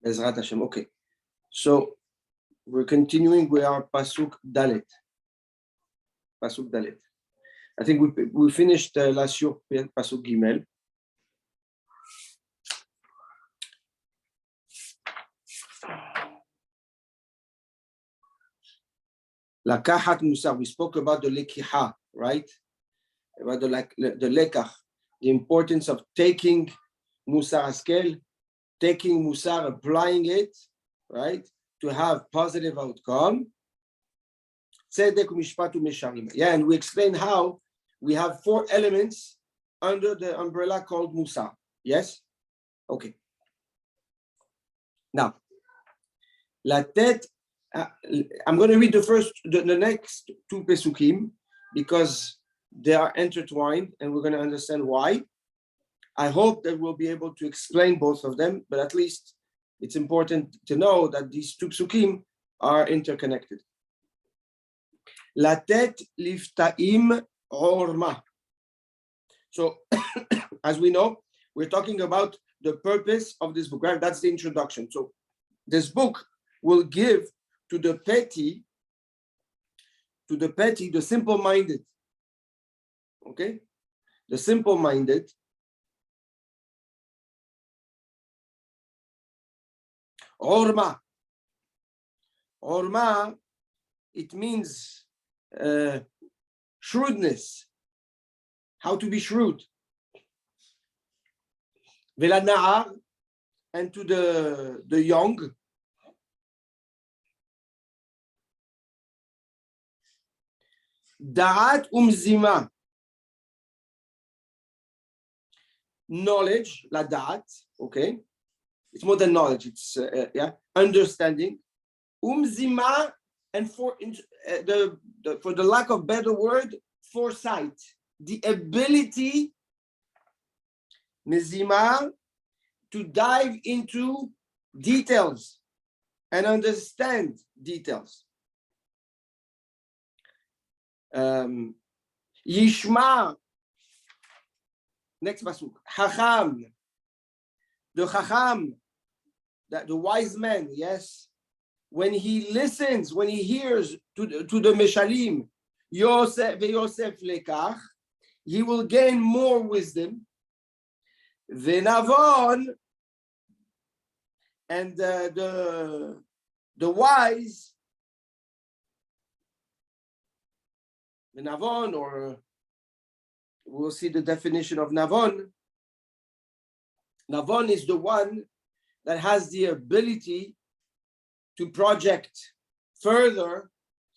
Bezrat Hashem. Okay. So we're continuing with our Pasuk Dalet. Pasuk Dalet. I think we finished last year Pasuk Gimel. Lakahat Musar. We spoke about the lekiha, right? About the lekach, the importance of taking Musar Askel, taking Musar, applying it, right, to have positive outcome. Tzedek Mishpat Mesharim. Yeah, and we explain how we have 4 elements under the umbrella called Musar. Yes? Okay. Now, Latet. I'm going to read the next 2 Pesukim because they are intertwined and we're going to understand why. I hope that we'll be able to explain both of them, but at least it's important to know that these 2 Pesukim are interconnected. Latet liftaim orma. So, as we know, we're talking about the purpose of this book, right? That's the introduction. So, this book will give to the petty, the simple-minded, okay? The simple-minded, orma. Orma, it means shrewdness, how to be shrewd. Velana'ar, and to the young, Da'at umzima, knowledge, la da'at, okay? It's more than knowledge, it's understanding. Umzima, and for the lack of better word, foresight, the ability, mizima, to dive into details and understand details. Yishma, next pasuk, Chacham, the Chacham, the wise man, yes, when he listens, when he hears to the Meshalim, Yosef lekach, he will gain more wisdom. Venavon, and the wise, Navon, or we'll see the definition of Navon. Navon is the one that has the ability to project further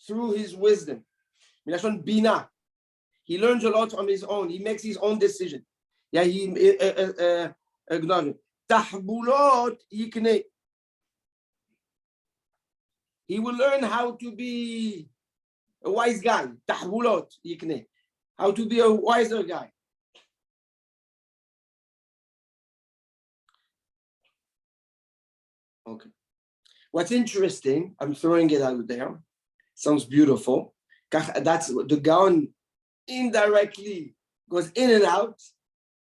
through his wisdom. Milashon Bina. He learns a lot on his own. He makes his own decision. Yeah, he acknowledges. Tahbulot yikne. He will learn how to be a wise guy, tahbulot yikne, how to be a wiser guy. Okay. What's interesting, I'm throwing it out there, sounds beautiful. That's the Gaon indirectly goes in and out.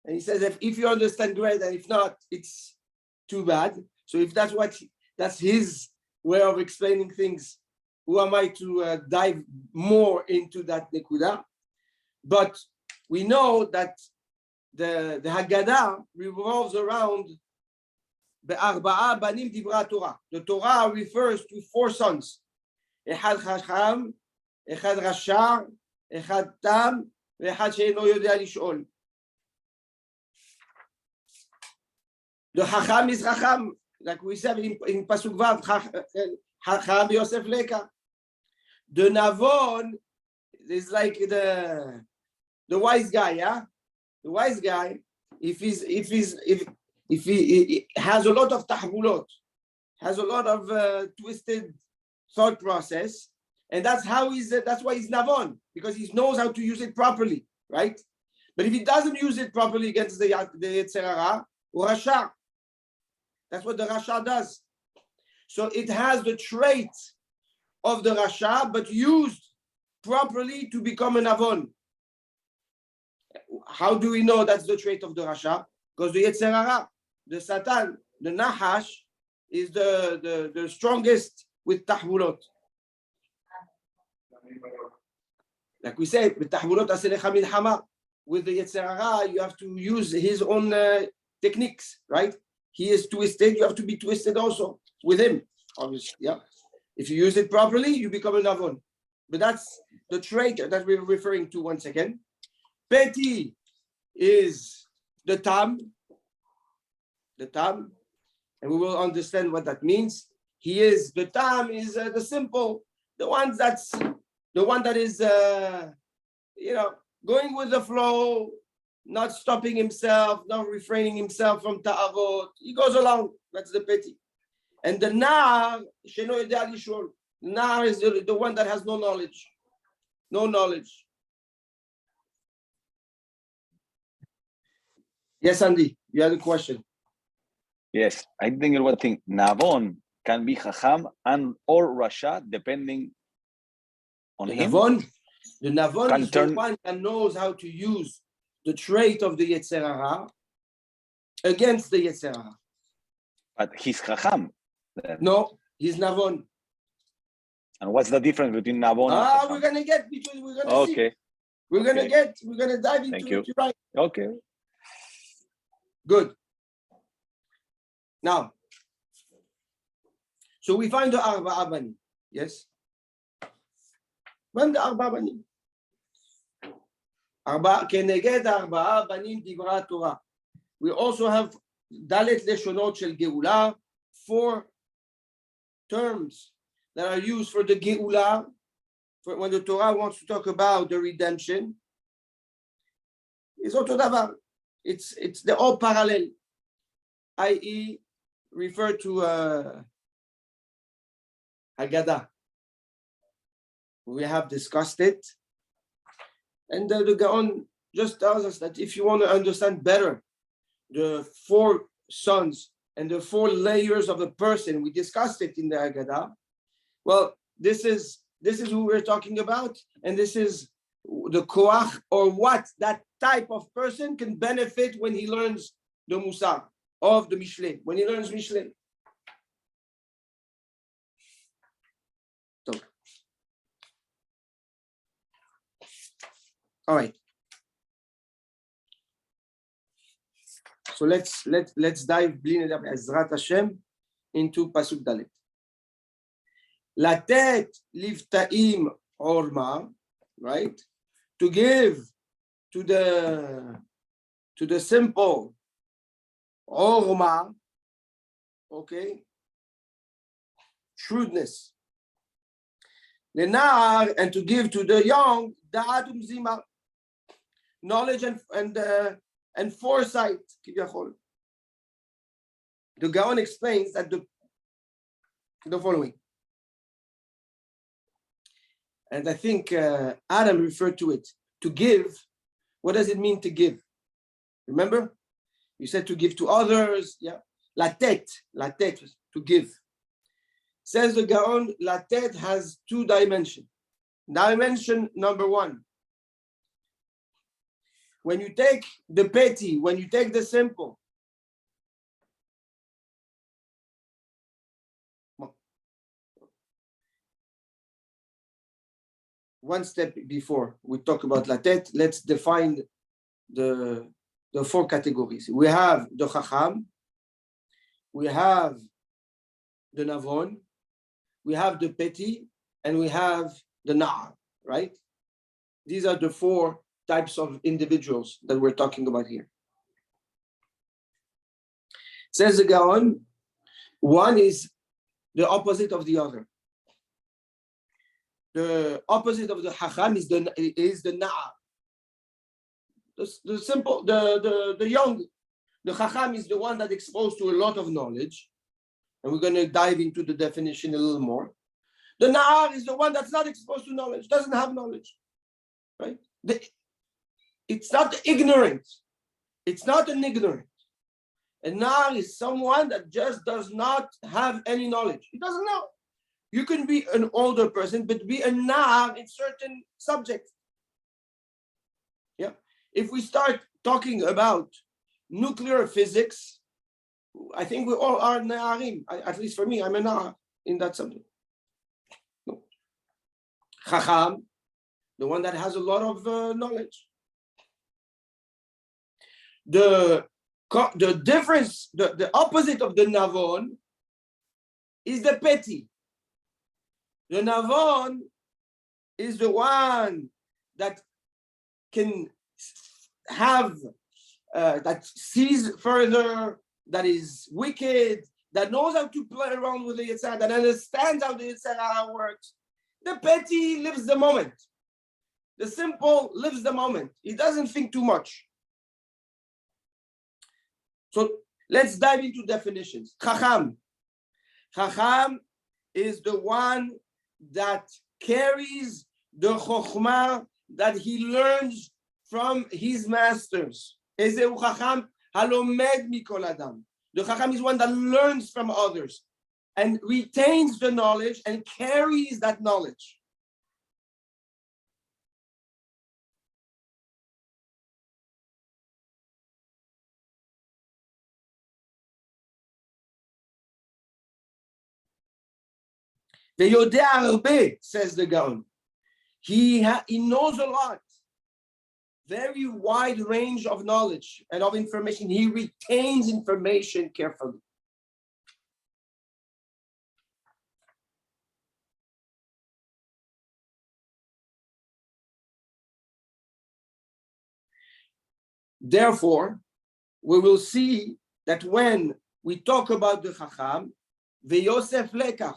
And he says, if you understand, great, and if not, it's too bad. So if that's his way of explaining things, who am I to dive more into that nekuda? But we know that the Haggadah revolves around be'arba'a banim divra Torah. The Torah refers to 4 sons. Echad chacham, echad rasha, echad tam, ve'echad she'eno yodea lish'ol. The chacham is chacham, like we said in Pasuk Vav, chacham Yosef Leka. The Navon is like the wise guy, yeah. The wise guy, if he has a lot of tahbulot, has a lot of twisted thought process, and that's why he's Navon, because he knows how to use it properly, right? But if he doesn't use it properly against the Yetzer Hara, Rasha. That's what the Rasha does. So it has the trait of the Rasha, but used properly to become an Avon. How do we know that's the trait of the Rasha? Because the Yetzer Hara, the Satan, the Nahash, is the strongest with tahwulot. Like we say, with tahwulot aselecha milhama. With the Yetzer Hara, you have to use his own techniques, right? He is twisted, you have to be twisted also with him, obviously. Yeah. If you use it properly, you become a Navon. But that's the trait that we're referring to once again. Petty is the Tam, and we will understand what that means. The Tam is the simple, the one that is, going with the flow, not stopping himself, not refraining himself from ta'avot. He goes along. That's the petty. And the nar, sheno yodea lishol. Nar is the one that has no knowledge. No knowledge. Yes, Andy, you had a question. Yes, I think one thing. Navon can be Chacham and or Rasha depending on him. The Navon is the one that knows how to use the trait of the Yetzer Hara against the Yetzer Hara. But he's Chacham. No, he's Navon. And what's the difference between Navon and Chacham? We're gonna get between. We're gonna see. We're gonna dive into it. You're right. Okay. Good. Now, so we find the Arba'a Banim. Yes. When the Arba'a Banim. כנגד ארבעה בנים דברה התורה. We also have דלת לשונות של גאולה, 4 terms that are used for the גאולה, for when the Torah wants to talk about the redemption. It's אותו דבר. They're all parallel, i.e. refer to Haggadah. We have discussed it. And the Gaon just tells us that if you want to understand better the 4 sons and the 4 layers of a person, we discussed it in the Haggadah. Well, this is who we're talking about, and this is the koach, or what that type of person can benefit when he learns the Musar of the Mishlei, when he learns Mishlei. So, all right. So let's dive Ezrat Hashem into Pasuk Dalet. Latet livtaim orma, right? To give to the simple orma, okay, shrewdness. Lenar, and to give to the young da'atum zima, knowledge and foresight. The Gaon explains that the following. And I think Adam referred to it. To give, what does it mean to give? Remember? You said to give to others. Yeah. Latet, to give. Says the Gaon, latet has 2 dimensions. Dimension number 1. When you take the petty, when you take the simple, one step before we talk about latet, let's define the 4 categories. We have the chacham, we have the navon, we have the petty, and we have the na'ar, right? These are the 4 types of individuals that we're talking about here. Says the Gaon, one is the opposite of the other. The opposite of the Chacham is the Na'ar. The simple, the young. The Chacham is the one that's exposed to a lot of knowledge. And we're going to dive into the definition a little more. The Na'ar is the one that's not exposed to knowledge, doesn't have knowledge. Right? It's not ignorant. It's not an ignorant. A Na'ar is someone that just does not have any knowledge. He doesn't know. You can be an older person, but be a Na'ar in certain subjects. Yeah. If we start talking about nuclear physics, I think we all are Na'arim. At least for me, I'm a Na'ar in that subject. No. Chacham, the one that has a lot of knowledge. The difference, the opposite of the Navon is the petty. The Navon is the one that can have, that sees further, that is wicked, that knows how to play around with the Yitzhak, that understands how the Yitzhak works. The petty lives the moment. The simple lives the moment. He doesn't think too much. So let's dive into definitions. Chacham. Chacham is the one that carries the chokhmah that he learns from his masters. Ezeu chacham halomed mikol adam. The chacham is one that learns from others and retains the knowledge and carries that knowledge. Ve'yodeh harbe, says the Gaon. He knows a lot, very wide range of knowledge and of information. He retains information carefully. Therefore, we will see that when we talk about the Chacham, the Yosef Lekach,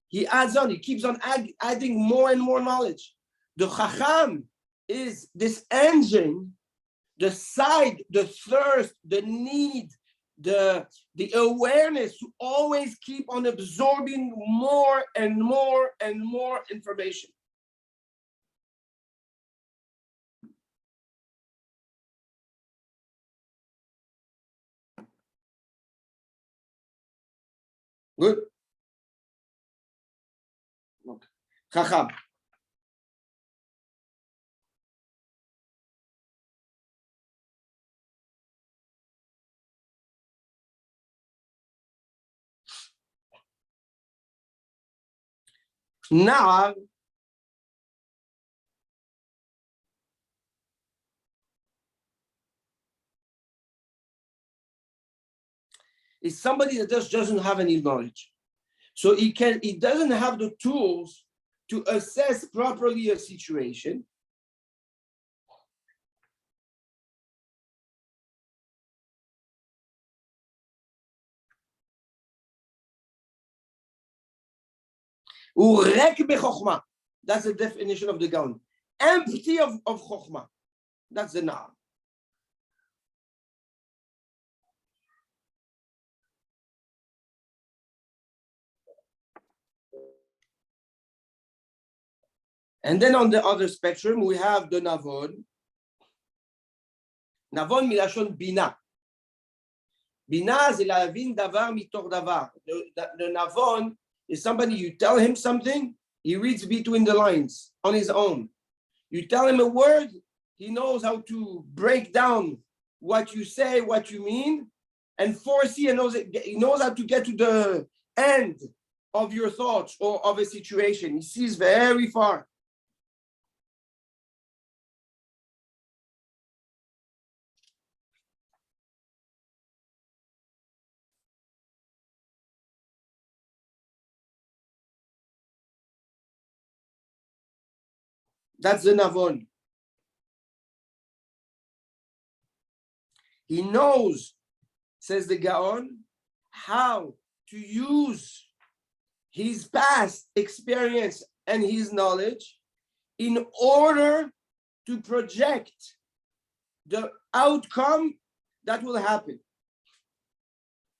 he adds on, he keeps on adding more and more knowledge. The Chacham is this engine, the side, the thirst, the need, the awareness to always keep on absorbing more and more and more information. Good. Okay. Chacham. Now, is somebody that just doesn't have any knowledge. So he doesn't have the tools to assess properly a situation. That's the definition of the Gaon. Empty of chokhmah. That's the Na'ar. And then on the other spectrum, we have the Navon. Navon milashon bina. Bina c'est להבין דבר מתוך דבר. The Navon is somebody, you tell him something, he reads between the lines on his own. You tell him a word, he knows how to break down what you say, what you mean, and foresee, and he knows how to get to the end of your thoughts or of a situation. He sees very far. That's the Navon. He knows, says the Gaon, how to use his past experience and his knowledge in order to project the outcome that will happen.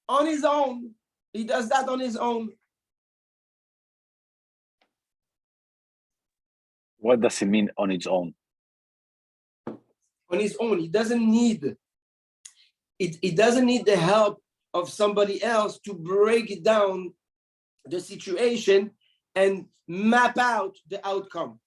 On his own, he does that on his own. What does it mean on its own? On his own, he doesn't need it. He doesn't need the help of somebody else to break down the situation and map out the outcome.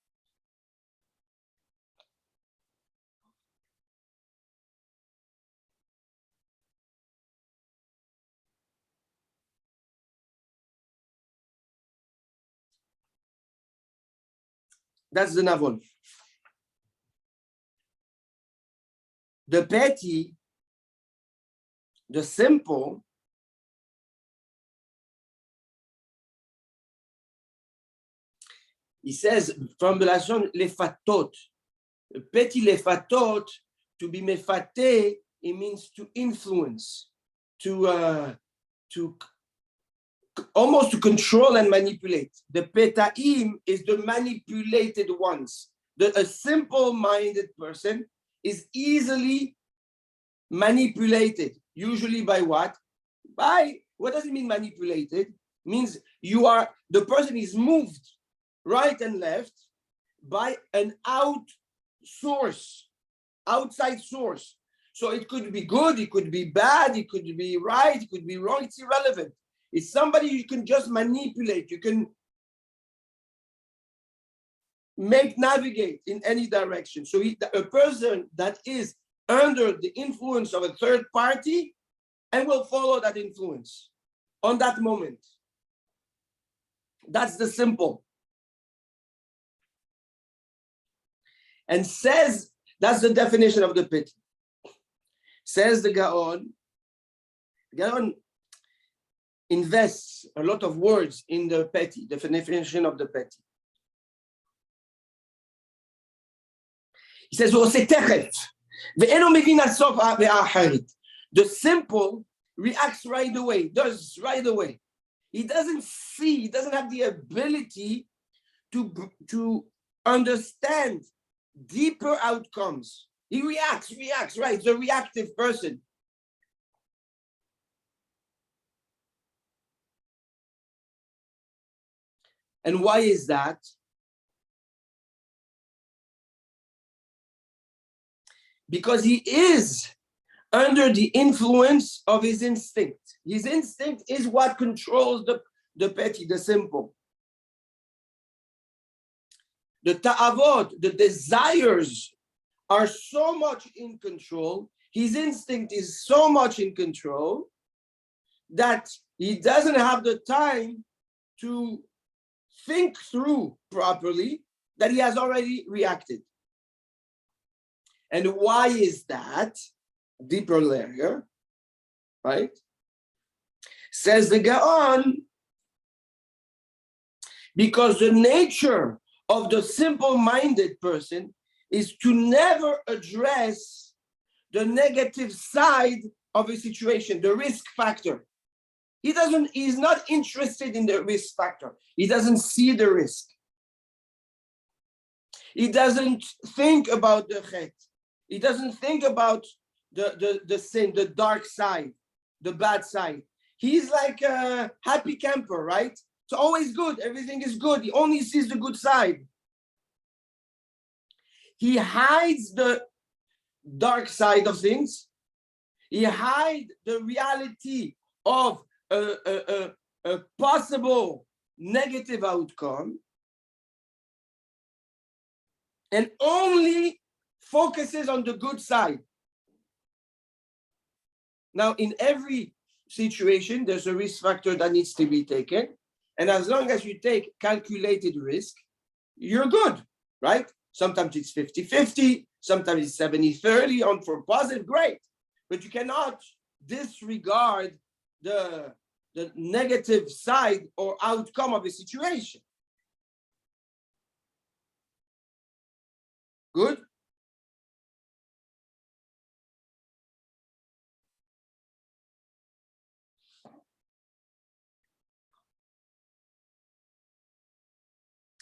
That's the Navon. The petty, the simple, he says from the Lashon lefatot, petty lefatot, to be mefate, it means to influence, to almost to control and manipulate. The petaim is the manipulated ones. A simple-minded person is easily manipulated, usually by what? By, what does it mean manipulated? It means the person is moved right and left by an outside source. So it could be good, it could be bad, it could be right, it could be wrong, it's irrelevant. It's somebody you can just manipulate, you can navigate in any direction. So a person that is under the influence of a third party and will follow that influence on that moment. That's the simple. And says, that's the definition of the pit. Says the Gaon invests a lot of words in the petty, the definition of the petty. He says, the simple reacts right away, does right away. He doesn't have the ability to understand deeper outcomes. He reacts, right? He's a reactive person. And why is that? Because he is under the influence of his instinct. His instinct is what controls the petty, the simple. The ta'avot, the desires are so much in control, his instinct is so much in control that he doesn't have the time to think through properly that he has already reacted. And why is that? Deeper layer, right? Says the Gaon, because the nature of the simple-minded person is to never address the negative side of a situation, the risk factor. He's not interested in the risk factor. He doesn't see the risk. He doesn't think about the chet. He doesn't think about the sin, the dark side, the bad side. He's like a happy camper, right? It's always good. Everything is good. He only sees the good side. He hides the dark side of things. He hides the reality of a possible negative outcome and only focuses on the good side. Now, in every situation, there's a risk factor that needs to be taken. And as long as you take calculated risk, you're good, right? Sometimes it's 50-50, sometimes it's 70-30 on for positive, great. But you cannot disregard the negative side or outcome of a situation. Good?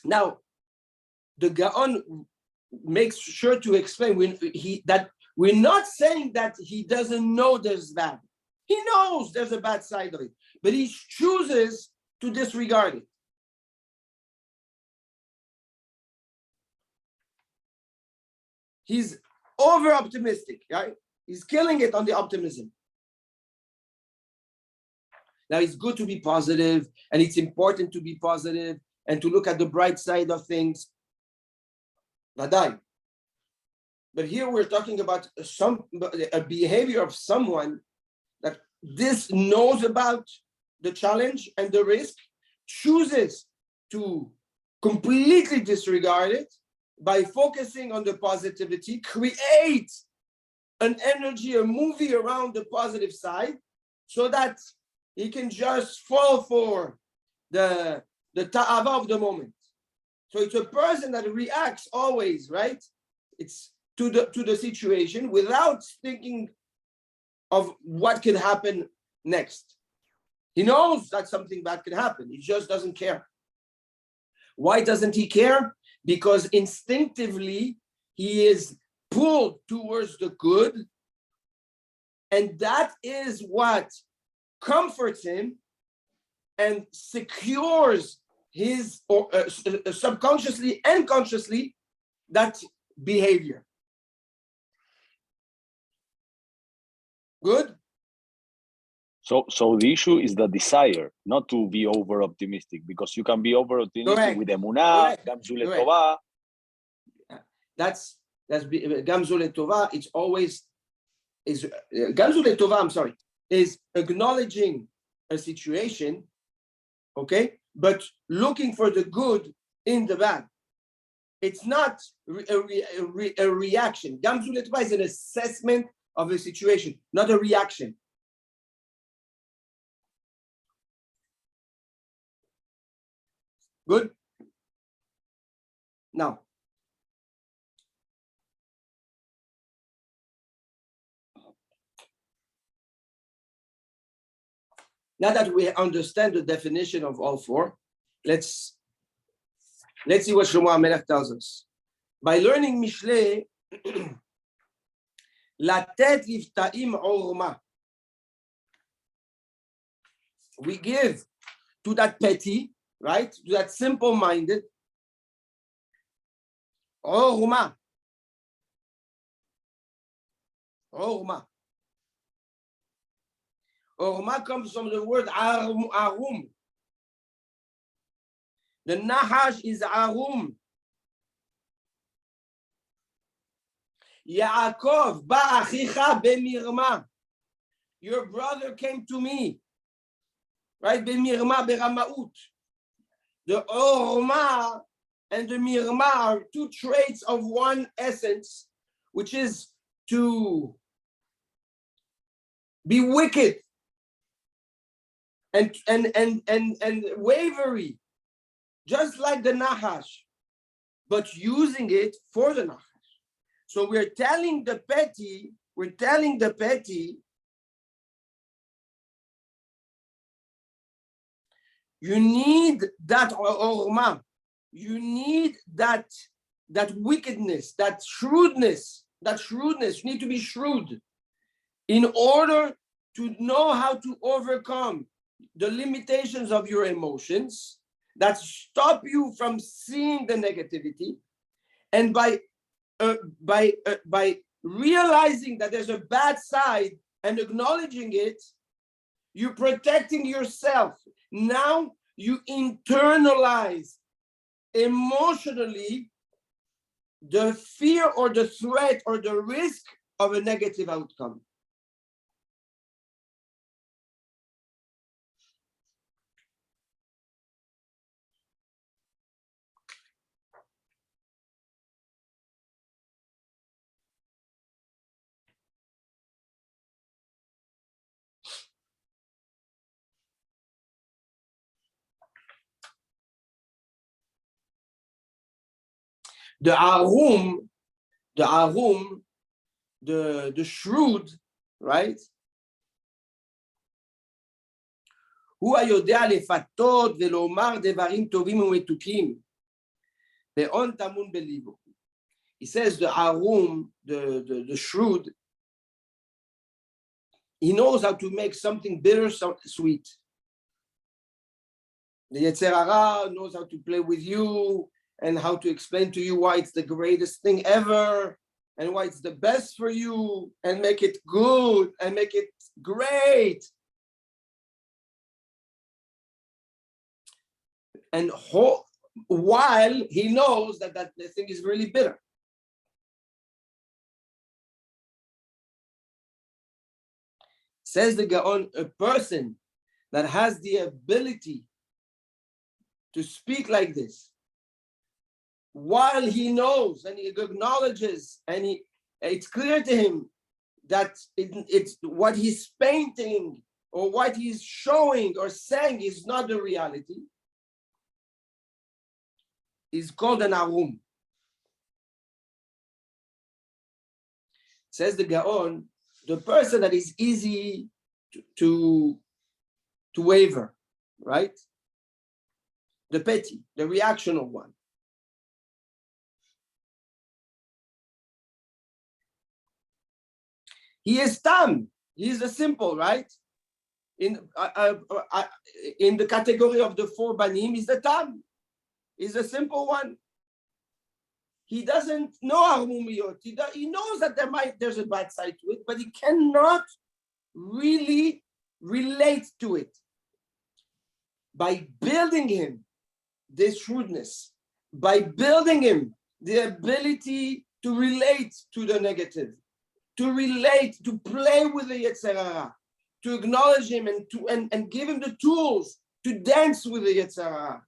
Now, the Gaon makes sure to explain that we're not saying that he doesn't know there's bad. He knows there's a bad side of it, but he chooses to disregard it. He's over-optimistic, right? He's killing it on the optimism. Now, it's good to be positive, and it's important to be positive and to look at the bright side of things. But here we're talking about a behavior of someone that this knows about the challenge and the risk, chooses to completely disregard it, by focusing on the positivity, create an energy, a movie around the positive side, so that he can just fall for the ta'ava of the moment. So it's a person that reacts always, right? It's to the situation without thinking of what could happen next. He knows that something bad could happen. He just doesn't care. Why doesn't he care? Because instinctively he is pulled towards the good, and that is what comforts him and secures his subconsciously and consciously that behavior. Good? So the issue is the desire, not to be over optimistic, because you can be over optimistic with emunah, gamzu letovah. That's gamzu letovah. It's always is gamzu letovah. I'm sorry, is acknowledging a situation, okay, but looking for the good in the bad. It's not a reaction. Gamzu letovah is an assessment of a situation, not a reaction. Good? Now, that we understand the definition of all four, let's see what Shlomo HaMelech tells us. By learning Mishlei, latet lifta'im orma. We give to that petty, right, to that simple-minded, orma. Orma. Orma comes from the word arum. The nahash is arum. Yaakov ba'achicha bemirma. Your brother came to me, right? Bemirma beramaut. The orma and the mirma are two traits of one essence, which is to be wicked and wavery, just like the nahash, but using it for the nahash. So we're telling the petty, you need that orma, you need that wickedness, that shrewdness. You need to be shrewd in order to know how to overcome the limitations of your emotions that stop you from seeing the negativity, and by realizing that there's a bad side and acknowledging it, you're protecting yourself. Now you internalize emotionally the fear or the threat or the risk of a negative outcome. The arum, the shrewd, right? הוא היודע לפתות ולומר דברים טובים ומתוקים. בהון טמון בליבו. He says the arum, the shrewd, he knows how to make something bitter sweet. The Yetzer Hara knows how to play with you and how to explain to you why it's the greatest thing ever and why it's the best for you and make it good and make it great. And while he knows that the thing is really bitter. Says the Gaon, a person that has the ability to speak like this, while he knows and he acknowledges and it's clear to him that it's what he's painting or what he's showing or saying is not the reality, is called an arum. Says the Gaon, the person that is easy to waver, right? The petty, the reactional one. He is tam. He is the simple, right? In the category of the four banim, is the tam. He's a simple one. He doesn't know armumiyot. He knows that there's a bad side to it, but he cannot really relate to it. By building him this shrewdness, by building him the ability to relate to the negative, to relate, to play with the Yetzer Hara, to acknowledge him and give him the tools to dance with the Yetzer Hara.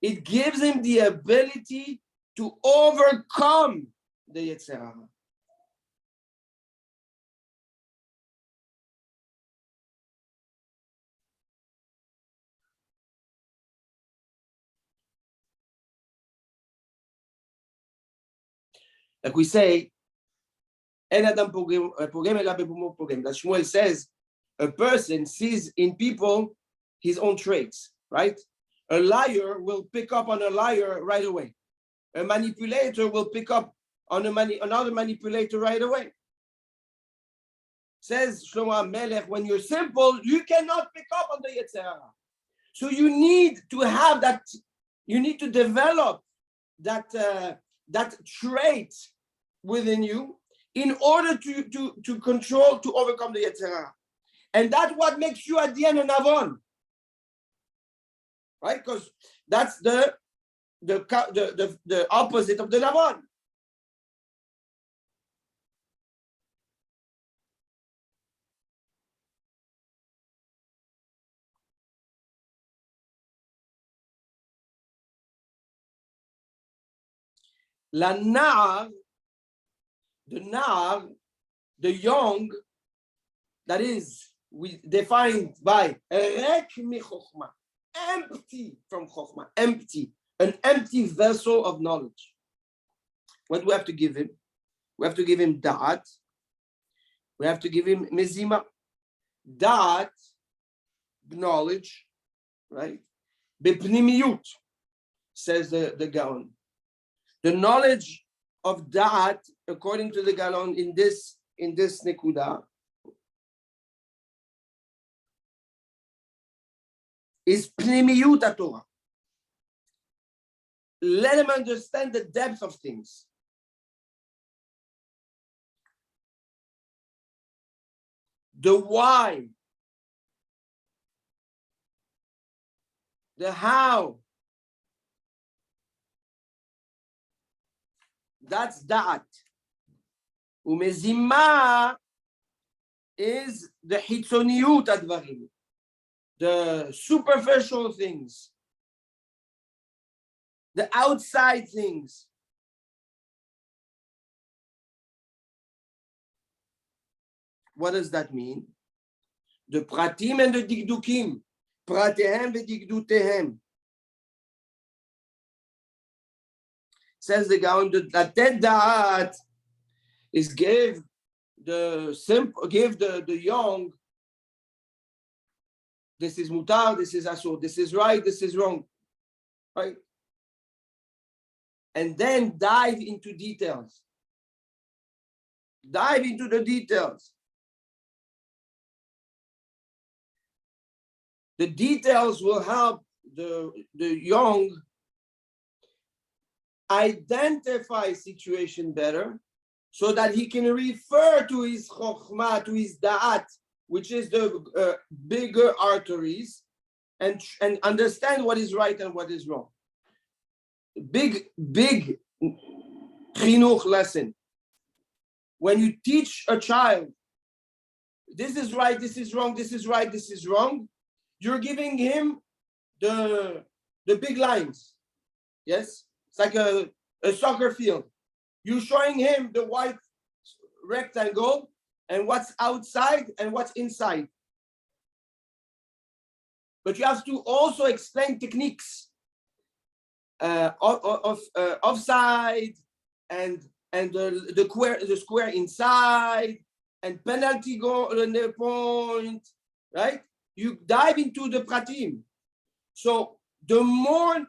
It gives him the ability to overcome the Yetzer Hara. Like we say, that Shmuel says, a person sees in people his own traits, right? A liar will pick up on a liar right away. A manipulator will pick up on another manipulator right away. Says Shlomo Melech, when you're simple, you cannot pick up on the Yetzer Hara. So you need to have that, you need to develop that trait within you in order to control, to overcome the Yetzer Hara. And that's what makes you at the end an Avon. Right? Because that's the opposite of the Avon. The young, that is, we defined by rek mi chokhmah, empty from chokhmah, empty, an empty vessel of knowledge. What do we have to give him? We have to give him da'at. We have to give him mezima. Da'at, knowledge, right? Bepnimiyut, says the Gaon. The knowledge of da'at, according to the Gaon, in this nekuda, is pnimiyut Torah. Let him understand the depth of things. The why, the how. That's da'at. Umezima is the hitzoniyut advarim, the superficial things, the outside things. What does that mean? The pratim and the digdukim, pratehem vedigdutehem. Says the Gaon, that da'at is give the young, this is mutar, this is asur, this is right, this is wrong, right? And then dive into details. Dive into the details. The details will help the young identify situation better so that he can refer to his chokhmah, to his da'at, which is the bigger arteries, and understand what is right and what is wrong. Big chinuch lesson. When you teach a child, this is right, this is wrong, this is right, this is wrong, you're giving him the big lines. Yes? It's like a soccer field. You're showing him the white rectangle and what's outside and what's inside. But you have to also explain techniques of offside and the square inside and penalty goal point, right? You dive into the pratim. So the more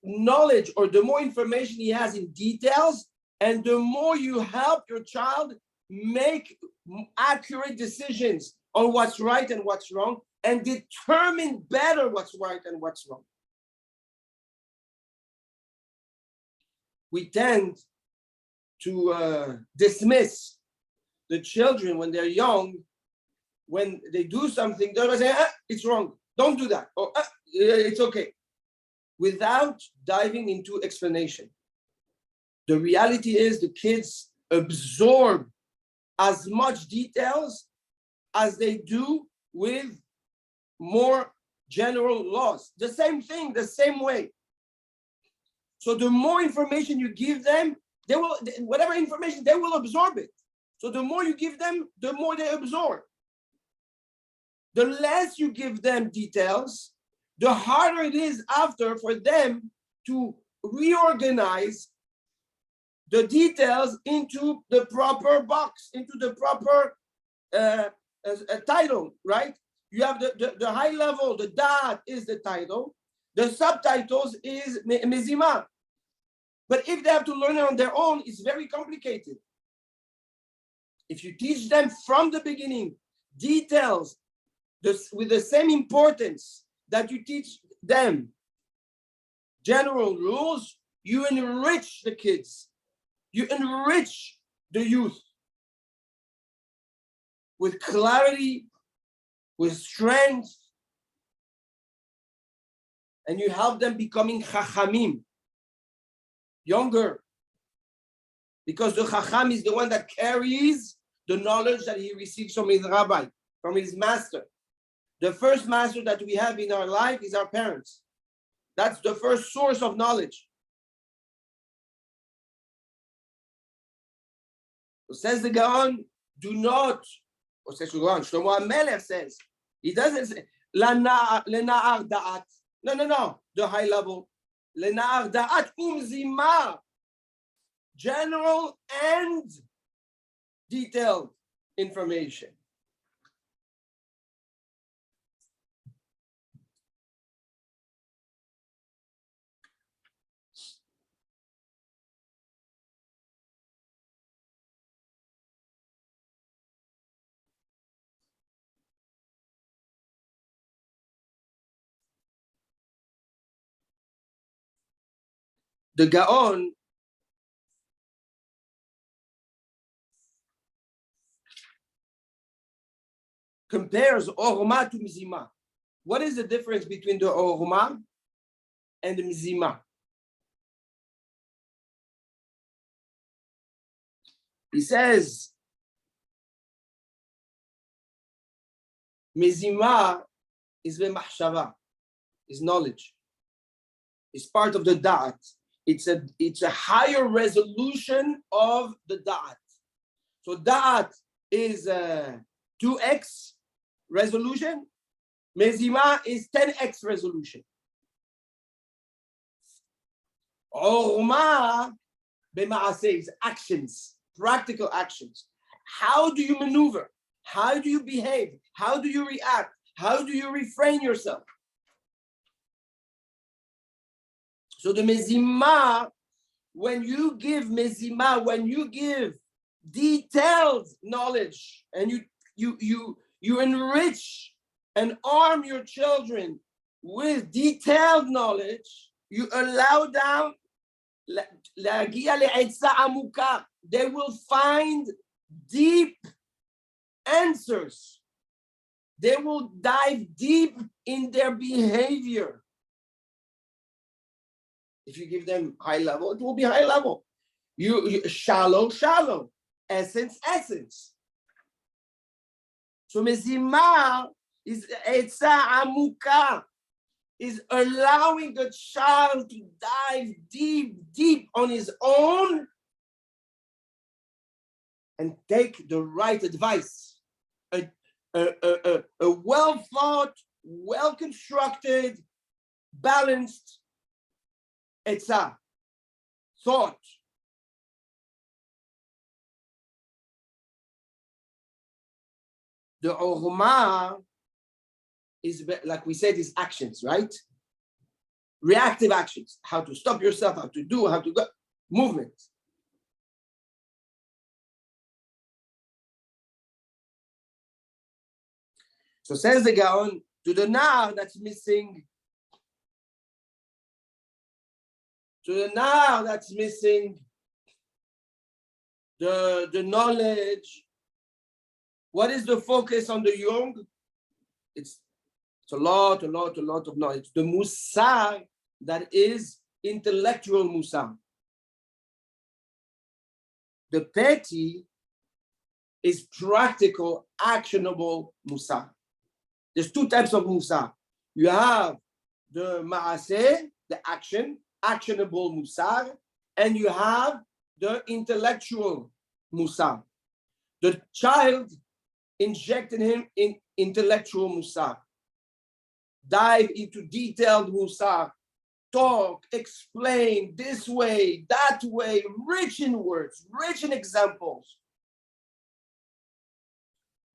knowledge or the more information he has in details, and the more you help your child make accurate decisions on what's right and what's wrong, and determine better what's right and what's wrong. We tend to dismiss the children when they're young. When they do something, they'll say, it's wrong, don't do that, or it's okay, without diving into explanation. The reality is the kids absorb as much details as they do with more general laws. The same thing, the same way. So the more information you give them, they will, whatever information, they will absorb it. So the more you give them, the more they absorb. The less you give them details, the harder it is after for them to reorganize the details into the proper box, into the proper title, right? You have the high level, the da'at is the title, the subtitles is mezima. But if they have to learn it on their own, it's very complicated. If you teach them from the beginning details with the same importance that you teach them general rules, you enrich the kids. You enrich the youth with clarity, with strength, and you help them becoming chachamim, younger, because the chacham is the one that carries the knowledge that he receives from his rabbi, from his master. The first master that we have in our life is our parents. That's the first source of knowledge. So says the Gaon, do not, or says the Gaon, Shlomo HaMelech says, he doesn't say, Lena'ar da'at. No, the high level. Lena'ar da'at zima. General and detailed information. The Gaon compares Orma to Mizima. What is the difference between the Orma and the Mizima? He says, Mizima is Mahshava, is knowledge. It's part of the Da'at. It's a higher resolution of the Da'at. So Da'at is 2x resolution. Mezima is 10x resolution. Orma b'ma'aseh is actions, practical actions. How do you maneuver? How do you behave? How do you react? How do you refrain yourself? So the mezima, when you give detailed knowledge, and you enrich and arm your children with detailed knowledge, you allow them, they will find deep answers. They will dive deep in their behavior. If you give them high level, it will be high level. You shallow, essence. So mezima is etza amuka. is allowing the child to dive deep, deep on his own and take the right advice. A well-thought, well-constructed, balanced etzah, thought. The orma is, like we said, is actions, right? Reactive actions, how to stop yourself, how to do, how to go, movement. So says the Gaon, to the now that's missing, the knowledge. What is the focus on the young? It's a lot of knowledge. The musar, that is intellectual musar. The petty is practical, actionable musar. There's two types of musar. You have the ma'aseh, the action, actionable musar, and you have the intellectual musar. The child injected him in intellectual musar. Dive into detailed musar. Talk, explain this way, that way, rich in words, rich in examples.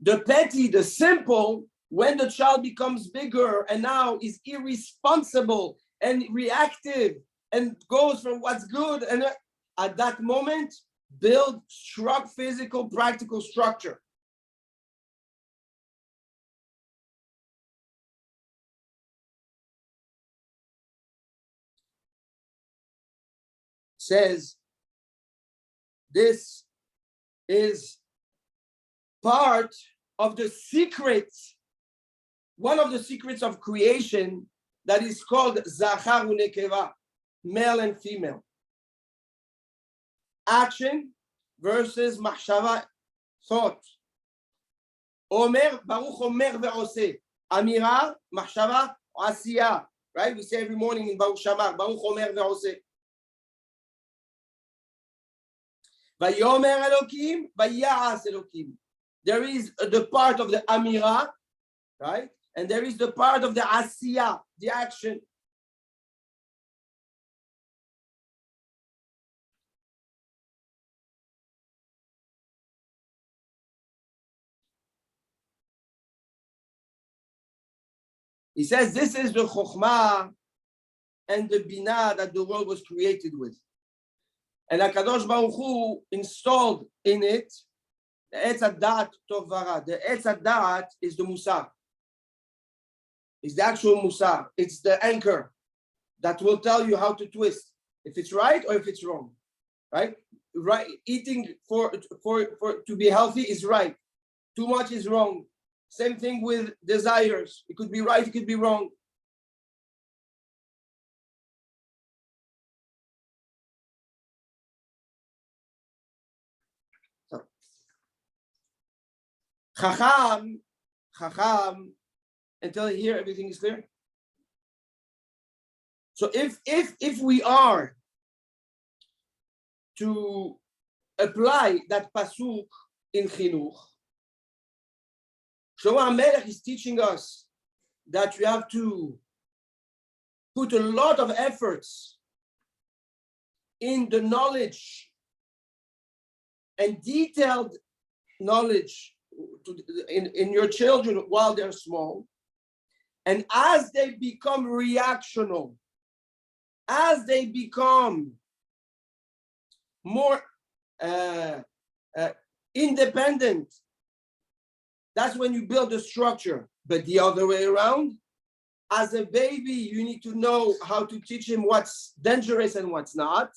The petty, the simple, when the child becomes bigger and now is irresponsible and reactive and goes from what's good, and at that moment, build physical, practical structure. Says this is part of the secret, one of the secrets of creation that is called Zachar u'Nekeva, male and female. Action versus Machshava, thought. Omer, Baruch Omer ve'oseh. Amira, Machshava, Asiya. Right? We say every morning in Baruch Shamar, Baruch Omer ve'oseh. Vayomer Elokim, Vaya'as Elokim. There is the part of the Amira, right? And there is the part of the Asiya, the action. He says this is the Chokhmah and the Binah that the world was created with. And HaKadosh Baruch Hu installed in it the Etz HaDat Tov Vara. The Etz HaDat is the Musar. It's the actual Musar. It's the anchor that will tell you how to twist, if it's right or if it's wrong, right? Right, eating for to be healthy is right. Too much is wrong. Same thing with desires. It could be right, it could be wrong. So, Chacham, until here everything is clear. So if we are to apply that pasuk in Chinuch, Shlomo HaMelech is teaching us that we have to put a lot of efforts in the knowledge and detailed knowledge in your children while they're small. And as they become reactional, as they become more independent, that's when you build a structure. But the other way around, as a baby, you need to know how to teach him what's dangerous and what's not.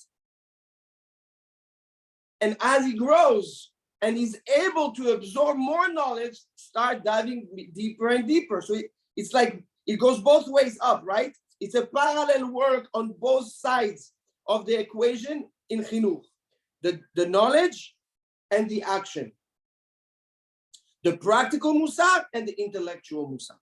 And as he grows and he's able to absorb more knowledge, start diving deeper and deeper. So it's like it goes both ways up, right? It's a parallel work on both sides of the equation in Chinuch. The knowledge and the action. The practical musar and the intellectual musar.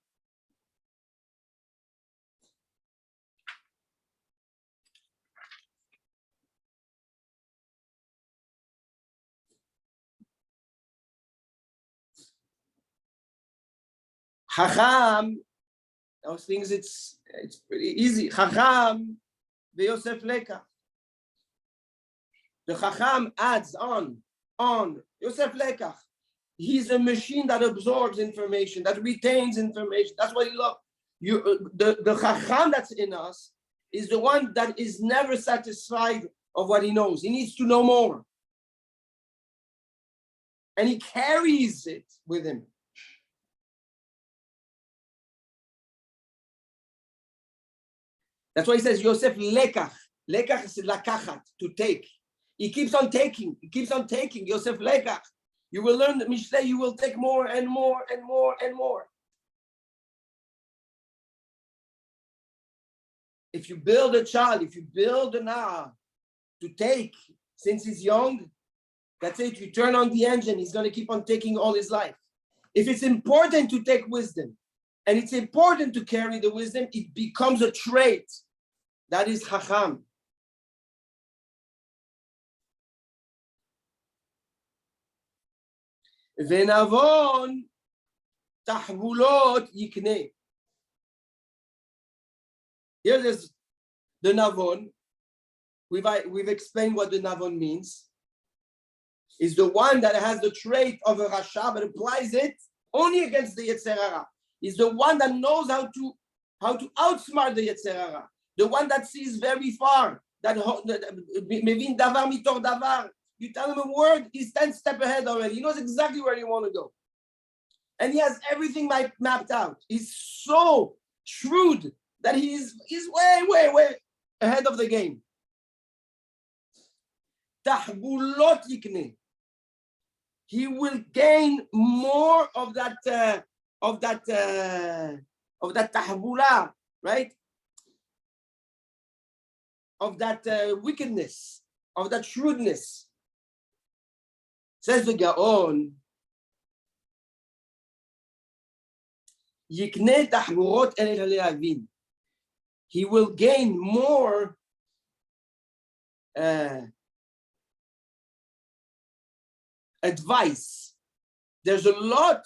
Chacham, those things it's pretty easy. Chacham ve'Yosef lekach. The Chacham adds on Yosef lekach. He's a machine that absorbs information, that retains information. That's what he loves. The Chacham that's in us is the one that is never satisfied of what he knows. He needs to know more. And he carries it with him. That's why he says Yosef lekach. Lekach is lakachat, to take. He keeps on taking. He keeps on taking. Yosef lekach. You will learn the Mishlei, you will take more and more and more and more. If you build a child, if you build an hour to take since he's young, that's it. You turn on the engine, he's going to keep on taking all his life. If it's important to take wisdom and it's important to carry the wisdom, it becomes a trait. That is Chacham. Venavon tahvulot yikne. Here is the Navon. We've explained what the Navon means. Is the one that has the trait of a Rasha, but applies it only against the Yetzer Hara. Is the one that knows how to outsmart the Yetzer Hara. The one that sees very far. That mevin davar mitor davar. You tell him a word, he's 10 steps ahead already. He knows exactly where you want to go. And he has everything mapped out. He's so shrewd that he's way ahead of the game. Tahbulot yikne. He will gain more of that tahbula, right? Of that wickedness, of that shrewdness. Says the Gaon, Yikne tahburot el le'avin. He will gain more advice. There's a lot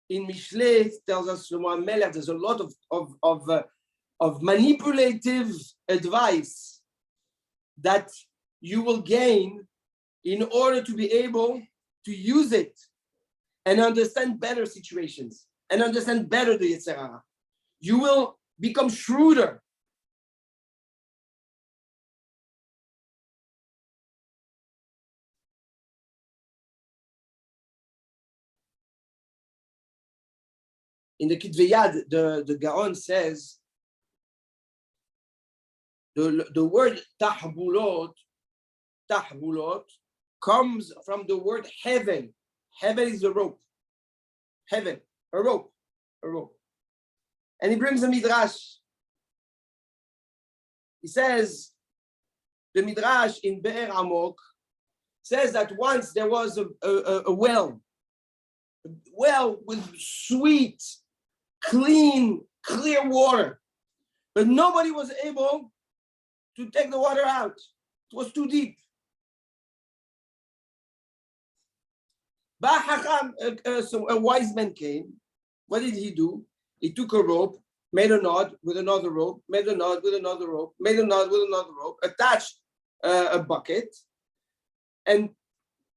in Mishlei, tells us Shlomo HaMelech, there's a lot of manipulative advice that you will gain in order to be able to use it and understand better situations and understand better the Yetzer Hara. You will become shrewder. In the Kitvei Yad, the Gaon says the word tahbulot comes from the word heaven. Heaven is a rope. Heaven, a rope. And he brings a midrash. He says, the midrash in Be'er Amok says that once there was a well with sweet, clean, clear water, but nobody was able to take the water out. It was too deep. So a wise man came. What did he do? He took a rope, made a knot with another rope, made a knot with another rope, made a knot with another rope, attached a bucket, and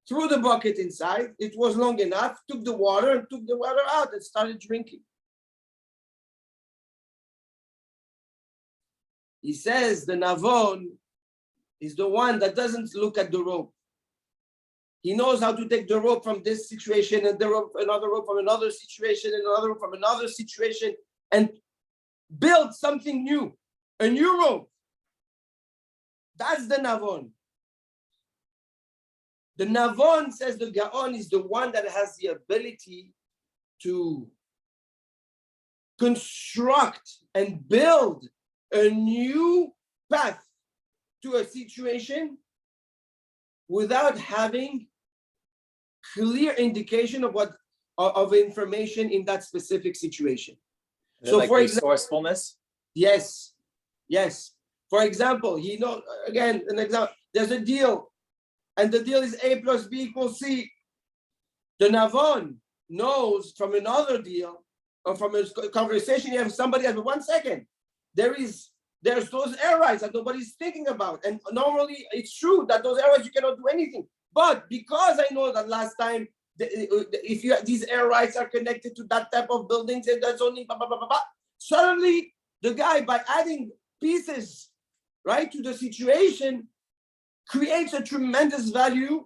threw the bucket inside. It was long enough, took the water out and started drinking. He says the Navon is the one that doesn't look at the rope. He knows how to take the rope from this situation and another rope from another situation and another rope from another situation and build something new, a new rope. That's the Navon. The Navon, says the Gaon, is the one that has the ability to construct and build a new path to a situation without having clear indication of information in that specific situation. So, like for example, resourcefulness. Yes. For example, again, an example. There's a deal, and the deal is A plus B equals C. The Navon knows from another deal, or from a conversation you have with somebody else. But 1 second, there's those air rights that nobody's thinking about. And normally it's true that those air rights you cannot do anything. But because I know that last time, if these air rights are connected to that type of buildings, and that's only blah, blah, blah, blah, blah. Suddenly the guy, by adding pieces, right, to the situation, creates a tremendous value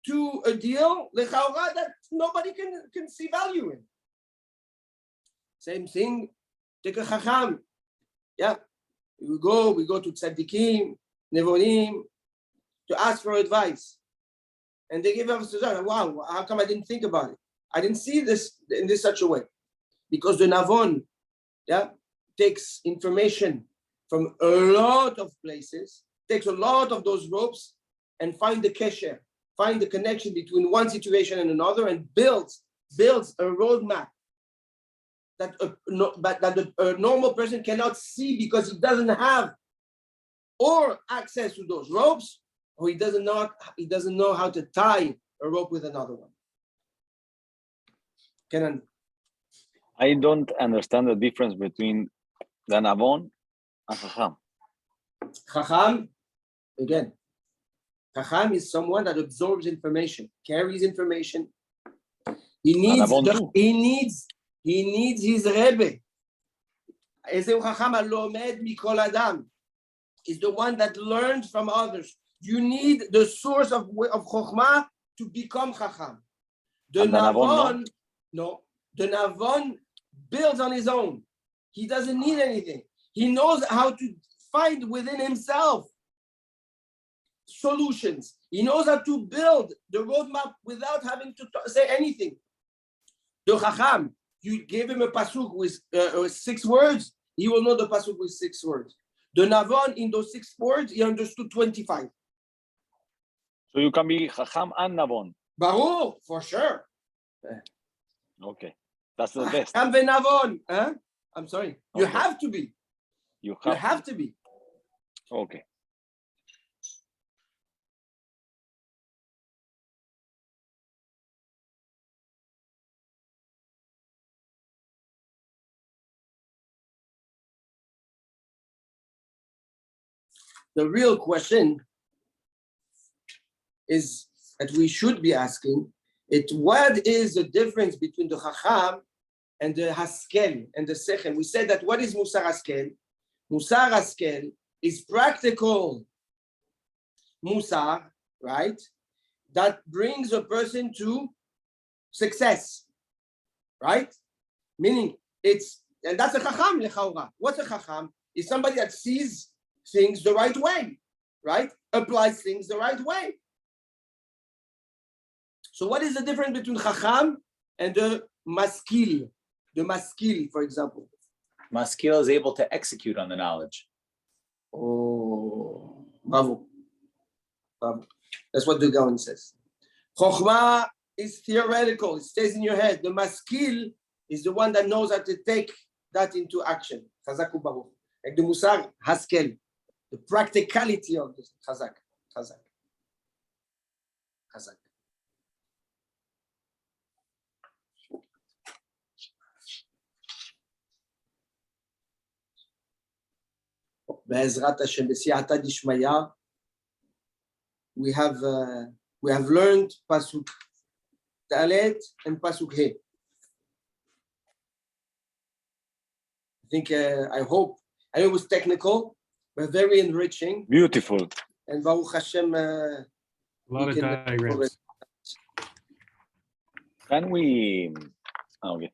to a deal that nobody can see value in. Same thing, take a chacham. Yeah, we go to tzaddikim, nevonim, to ask for advice. And they give us, wow, how come I didn't think about it? I didn't see this in such a way. Because the navon, yeah, takes information from a lot of places, takes a lot of those ropes, and find the kesher, find the connection between one situation and another, and builds a roadmap that a normal person cannot see because he doesn't have or access to those ropes, or he doesn't know how to tie a rope with another one. Kenan? I don't understand the difference between the navon and chacham. Chacham, again, chacham is someone that absorbs information, carries information. He needs his rebbe. Ezeu chacham alomed mikol adam, is the one that learns from others. You need the source of chokhmah to become chacham. The navon builds on his own. He doesn't need anything. He knows how to find within himself solutions. He knows how to build the roadmap without having to say anything. The chacham, you gave him a pasuk with 6 words, he will know the pasuk with 6 words. The navon, in those 6 words, he understood 25. So you can be chacham and navon. Baruch, for sure. Okay, that's the best. Chacham venavon, huh? I'm sorry. You Okay. have to be. You have to be. Okay. The real question is that we should be asking what is the difference between the chacham and the haskel and the sechem? We said that what is musar haskel? Musar haskel is practical musar, right? That brings a person to success, right? Meaning and that's a chacham lechaura. What's a chacham? Is somebody that sees things the right way, right? Applies things the right way. So what is the difference between chacham and the maskil? The maskil, for example. Maskil is able to execute on the knowledge. Oh, bravo. That's what the Gaon says. Chokhmah is theoretical. It stays in your head. The maskil is the one that knows how to take that into action. Chazak u'baruch. Like the musar, haskel. The practicality of this. Chazak. Be'ezrat Hashem, b'siyata dishmaya, we have learned pasuk Dalet and pasuk He. I think I hope it was technical, but very enriching. Beautiful. And Baruch Hashem. A lot of diagrams. Can we? Okay.